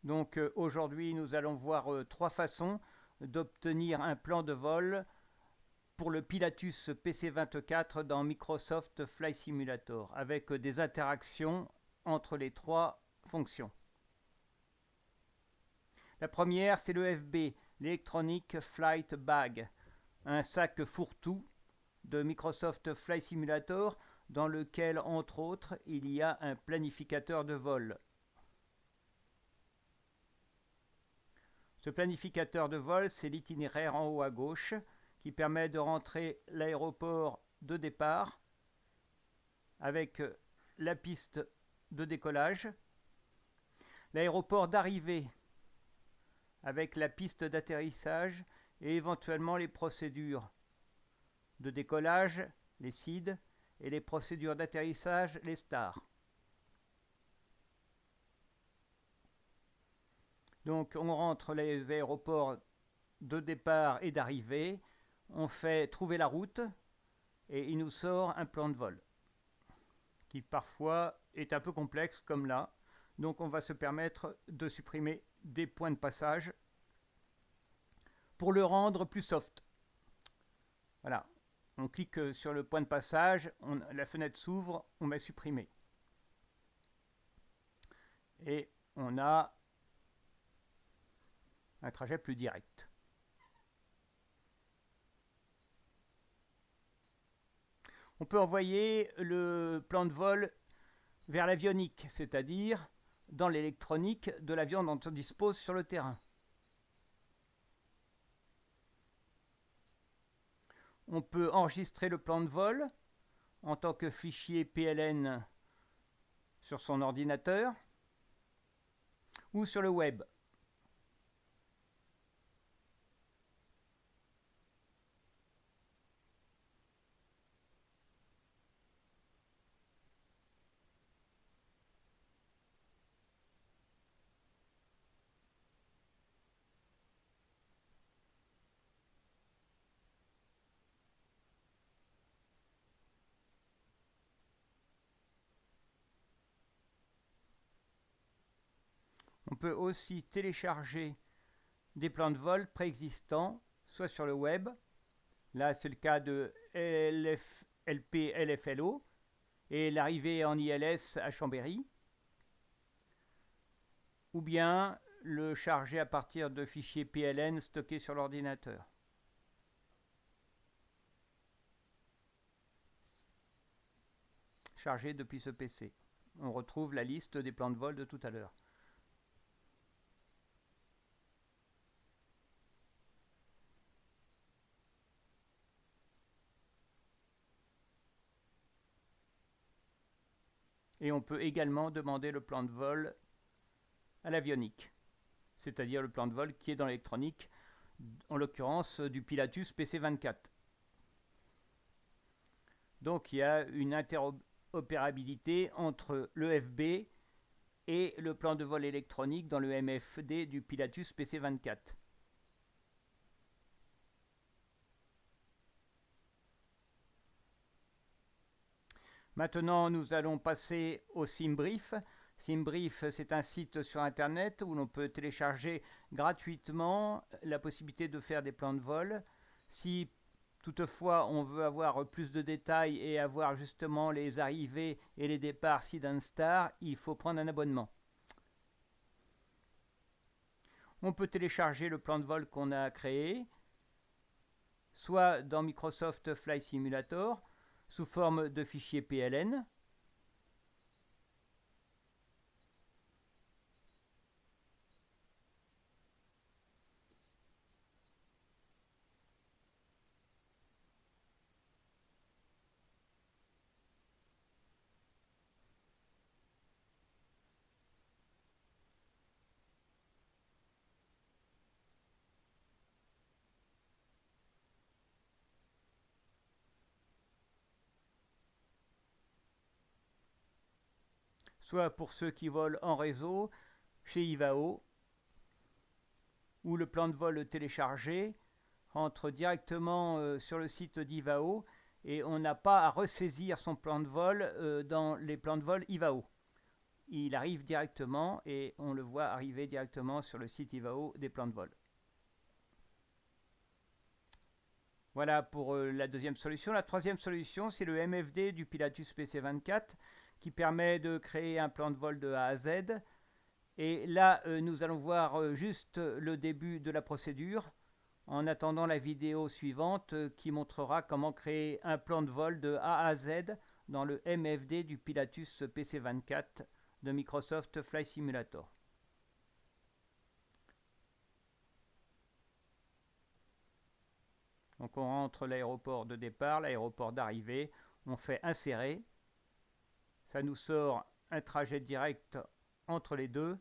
Donc aujourd'hui, nous allons voir trois façons d'obtenir un plan de vol pour le Pilatus PC24 dans Microsoft Flight Simulator, avec des interactions entre les trois fonctions. La première, c'est le FB, l'Electronic Flight Bag, un sac fourre-tout de Microsoft Flight Simulator dans lequel, entre autres, il y a un planificateur de vol. Ce planificateur de vol, c'est l'itinéraire en haut à gauche qui permet de rentrer l'aéroport de départ avec la piste de décollage, l'aéroport d'arrivée avec la piste d'atterrissage et éventuellement les procédures de décollage, les SID, et les procédures d'atterrissage, les STAR. Donc on rentre les aéroports de départ et d'arrivée, on fait trouver la route et il nous sort un plan de vol qui parfois est un peu complexe comme là. Donc on va se permettre de supprimer des points de passage pour le rendre plus soft. Voilà, on clique sur le point de passage, la fenêtre s'ouvre, on met supprimer. Et on a un trajet plus direct. On peut envoyer le plan de vol vers l'avionique, c'est-à-dire dans l'électronique de l'avion dont on dispose sur le terrain. On peut enregistrer le plan de vol en tant que fichier PLN sur son ordinateur ou sur le web. On peut aussi télécharger des plans de vol préexistants, soit sur le web, là c'est le cas de LP LFLO et l'arrivée en ILS à Chambéry, ou bien le charger à partir de fichiers PLN stockés sur l'ordinateur. Chargé depuis ce PC. On retrouve la liste des plans de vol de tout à l'heure. Et on peut également demander le plan de vol à l'avionique, c'est-à-dire le plan de vol qui est dans l'électronique, en l'occurrence du Pilatus PC24. Donc il y a une interopérabilité entre le FB et le plan de vol électronique dans le MFD du Pilatus PC24. Maintenant, nous allons passer au SimBrief. SimBrief, c'est un site sur Internet où l'on peut télécharger gratuitement la possibilité de faire des plans de vol. Si toutefois on veut avoir plus de détails et avoir justement les arrivées et les départs SID&STAR, il faut prendre un abonnement. On peut télécharger le plan de vol qu'on a créé, soit dans Microsoft Flight Simulator, sous forme de fichier PLN, soit pour ceux qui volent en réseau chez Ivao, où le plan de vol téléchargé rentre directement sur le site d'Ivao et on n'a pas à ressaisir son plan de vol dans les plans de vol Ivao. il arrive directement et on le voit arriver directement sur le site IVAO des plans de vol. Voilà pour la deuxième solution. La troisième solution, c'est le MFD du Pilatus PC-24 qui permet de créer un plan de vol de A à Z. Et là, nous allons voir juste le début de la procédure en attendant la vidéo suivante qui montrera comment créer un plan de vol de A à Z dans le MFD du Pilatus PC-24 de Microsoft Flight Simulator. Donc on rentre l'aéroport de départ, l'aéroport d'arrivée, on fait insérer, ça nous sort un trajet direct entre les deux,